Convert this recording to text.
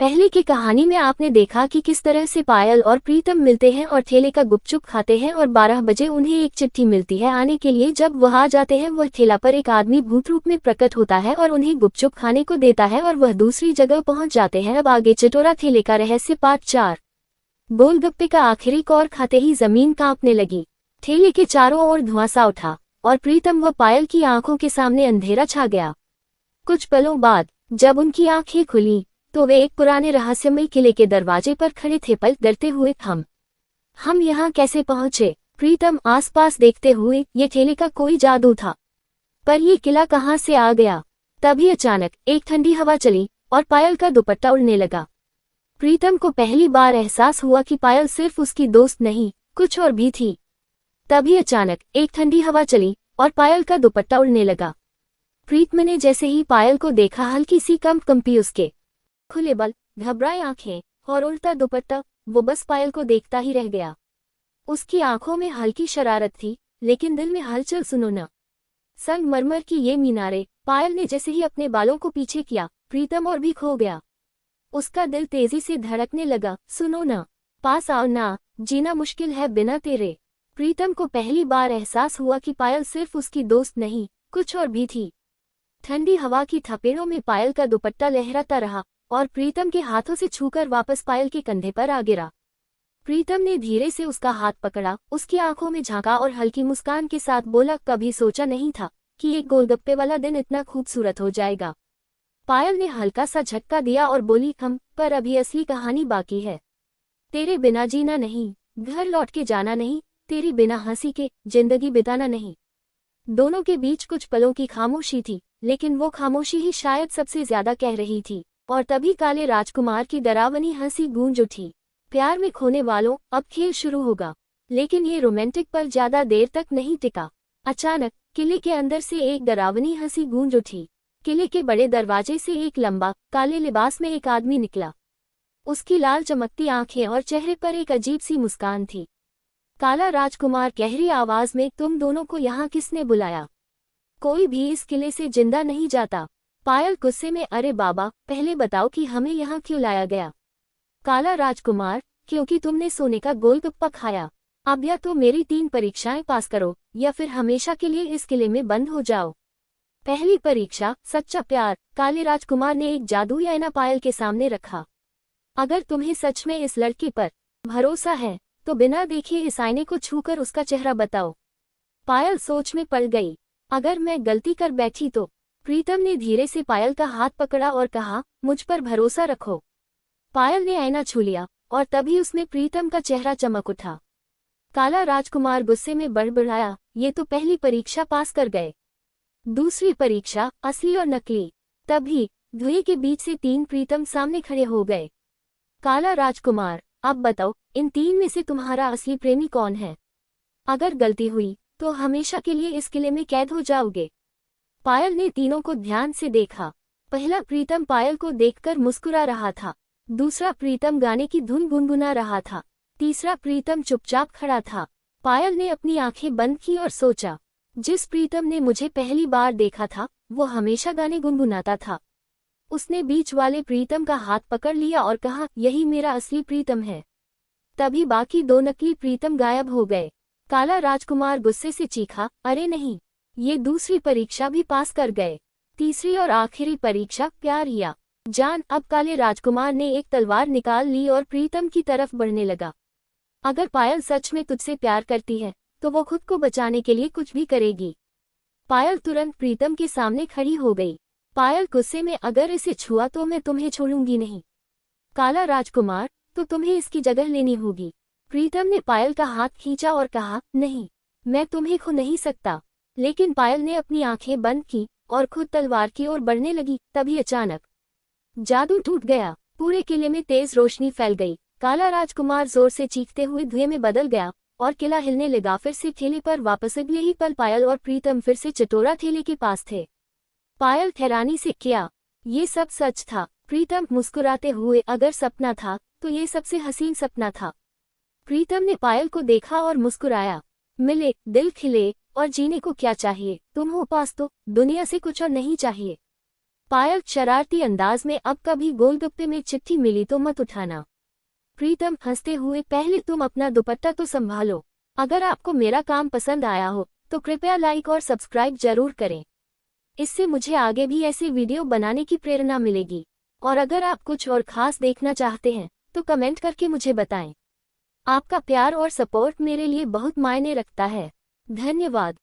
पहले की कहानी में आपने देखा कि किस तरह से पायल और प्रीतम मिलते हैं और ठेले का गुपचुप खाते हैं और 12 बजे उन्हें एक चिट्ठी मिलती है आने के लिए। जब वह आ जाते हैं वह ठेला पर एक आदमी भूत रूप में प्रकट होता है और उन्हें गुपचुप खाने को देता है और वह दूसरी जगह पहुंच जाते हैं। अब आगे चटोरा ठेले का रहस्य पार्ट 4। गोलगप्पे का आखिरी कौर खाते ही जमीन कांपने लगी। ठेले के चारों ओर धुआं सा उठा और प्रीतम व पायल की आंखों के सामने अंधेरा छा गया। कुछ पलों बाद जब उनकी आंखें खुली तो वे एक पुराने रहस्यमय किले के दरवाजे पर खड़े थे। पल डरते हुए हम यहाँ कैसे पहुंचे? प्रीतम आसपास देखते हुए, ये ठेले का कोई जादू था, पर ये किला कहाँ से आ गया? तभी अचानक एक ठंडी हवा चली और पायल का दुपट्टा उड़ने लगा। प्रीतम को पहली बार एहसास हुआ कि पायल सिर्फ उसकी दोस्त नहीं, कुछ और भी थी। तभी अचानक एक ठंडी हवा चली और पायल का दुपट्टा उड़ने लगा। प्रीतम ने जैसे ही पायल को देखा, हल्की सी कंपी उसके खुले बल, घबराई आंखें और उल्टा दुपट्टा। वो बस पायल को देखता ही रह गया। उसकी आंखों में हल्की शरारत थी, लेकिन दिल में हलचल सुनो न। संगमरमर की ये मीनारे। पायल ने जैसे ही अपने बालों को पीछे किया, प्रीतम और भी खो गया। उसका दिल तेजी से धड़कने लगा। सुनो न, पास आओ ना, जीना मुश्किल है बिना तेरे। प्रीतम को पहली बार एहसास हुआ कि पायल सिर्फ उसकी दोस्त नहीं, कुछ और भी थी। ठंडी हवा की थपेड़ों में पायल का दुपट्टा लहराता रहा और प्रीतम के हाथों से छूकर वापस पायल के कंधे पर आ गिरा। प्रीतम ने धीरे से उसका हाथ पकड़ा, उसकी आंखों में झांका और हल्की मुस्कान के साथ बोला, कभी सोचा नहीं था कि एक गोलगप्पे वाला दिन इतना खूबसूरत हो जाएगा। पायल ने हल्का सा झटका दिया और बोली, पर अभी असली कहानी बाकी है। तेरे बिना जीना नहीं, घर लौट के जाना नहीं, तेरी बिना हंसी के जिंदगी बिताना नहीं। दोनों के बीच कुछ पलों की खामोशी थी, लेकिन वो खामोशी ही शायद सबसे ज्यादा कह रही थी। और तभी काले राजकुमार की डरावनी हंसी गूंज उठी। प्यार में खोने वालों, अब खेल शुरू होगा। लेकिन ये रोमांटिक पल ज्यादा देर तक नहीं टिका। अचानक किले के अंदर से एक डरावनी हंसी गूंज उठी। किले के बड़े दरवाजे से एक लंबा, काले लिबास में एक आदमी निकला। उसकी लाल चमकती आंखें और चेहरे पर एक अजीब सी मुस्कान थी। काला राजकुमार गहरी आवाज में, तुम दोनों को यहाँ किसने बुलाया? कोई भी इस किले से जिंदा नहीं जाता। पायल गुस्से में, अरे बाबा, पहले बताओ कि हमें यहाँ क्यों लाया गया? काला राजकुमार, क्योंकि तुमने सोने का गोलगप्पा खाया। अब या तो मेरी 3 परीक्षाएं पास करो या फिर हमेशा के लिए इस किले में बंद हो जाओ। पहली परीक्षा, सच्चा प्यार। काले राजकुमार ने एक जादुई आईना पायल के सामने रखा। अगर तुम्हें सच में इस लड़के पर भरोसा है तो बिना देखे इस आईने को छूकर उसका चेहरा बताओ। पायल सोच में पड़ गई। अगर मैं गलती कर बैठी तो? प्रीतम ने धीरे से पायल का हाथ पकड़ा और कहा, मुझ पर भरोसा रखो। पायल ने आईना छू लिया और तभी उसमें प्रीतम का चेहरा चमक उठा। काला राजकुमार गुस्से में बड़बड़ाया, ये तो पहली परीक्षा पास कर गए। दूसरी परीक्षा, असली और नकली। तभी धुएं के बीच से 3 प्रीतम सामने खड़े हो गए। काला राजकुमार, अब बताओ, इन 3 में से तुम्हारा असली प्रेमी कौन है? अगर गलती हुई तो हमेशा के लिए इस किले में कैद हो जाओगे। पायल ने तीनों को ध्यान से देखा। पहला प्रीतम पायल को देखकर मुस्कुरा रहा था। दूसरा प्रीतम गाने की धुन गुनगुना रहा था। तीसरा प्रीतम चुपचाप खड़ा था। पायल ने अपनी आंखें बंद की और सोचा, जिस प्रीतम ने मुझे पहली बार देखा था वो हमेशा गाने गुनगुनाता था। उसने बीच वाले प्रीतम का हाथ पकड़ लिया और कहा, यही मेरा असली प्रीतम है। तभी बाकी 2 नकली प्रीतम गायब हो गए। काला राजकुमार गुस्से से चीखा, अरे नहीं, ये दूसरी परीक्षा भी पास कर गए। तीसरी और आखिरी परीक्षा, प्यार या जान। अब काले राजकुमार ने एक तलवार निकाल ली और प्रीतम की तरफ बढ़ने लगा। अगर पायल सच में तुझसे प्यार करती है तो वो खुद को बचाने के लिए कुछ भी करेगी। पायल तुरंत प्रीतम के सामने खड़ी हो गई। पायल गुस्से में, अगर इसे छुआ तो मैं तुम्हें छोड़ूंगी नहीं। काला राजकुमार, तो तुम्हें इसकी जगह लेनी होगी। प्रीतम ने पायल का हाथ खींचा और कहा, नहीं, मैं तुम्हें खो नहीं सकता। लेकिन पायल ने अपनी आंखें बंद की और खुद तलवार की ओर बढ़ने लगी। तभी अचानक जादू टूट गया। पूरे किले में तेज रोशनी फैल गई। काला राजकुमार जोर से चीखते हुए धुएं में बदल गया और किला हिलने लगा। फिर से ठेले पर वापस अगले ही पल पायल और प्रीतम फिर से चटोरा ठेले के पास थे। पायल हैरानी से, क्या ये सब सच था? प्रीतम मुस्कुराते हुए, अगर सपना था तो ये सबसे हसीन सपना था। प्रीतम ने पायल को देखा और मुस्कुराया, मिले, दिल खिले, और जीने को क्या चाहिए? तुम हो पास तो दुनिया से कुछ और नहीं चाहिए। पायल शरारती अंदाज में, अब कभी गोलगप्पे में चिट्ठी मिली तो मत उठाना। प्रीतम हंसते हुए, पहले तुम अपना दुपट्टा तो संभालो। अगर आपको मेरा काम पसंद आया हो तो कृपया लाइक और सब्सक्राइब जरूर करें। इससे मुझे आगे भी ऐसे वीडियो बनाने की प्रेरणा मिलेगी। और अगर आप कुछ और खास देखना चाहते हैं तो कमेंट करके मुझे बताएं। आपका प्यार और सपोर्ट मेरे लिए बहुत मायने रखता है। धन्यवाद।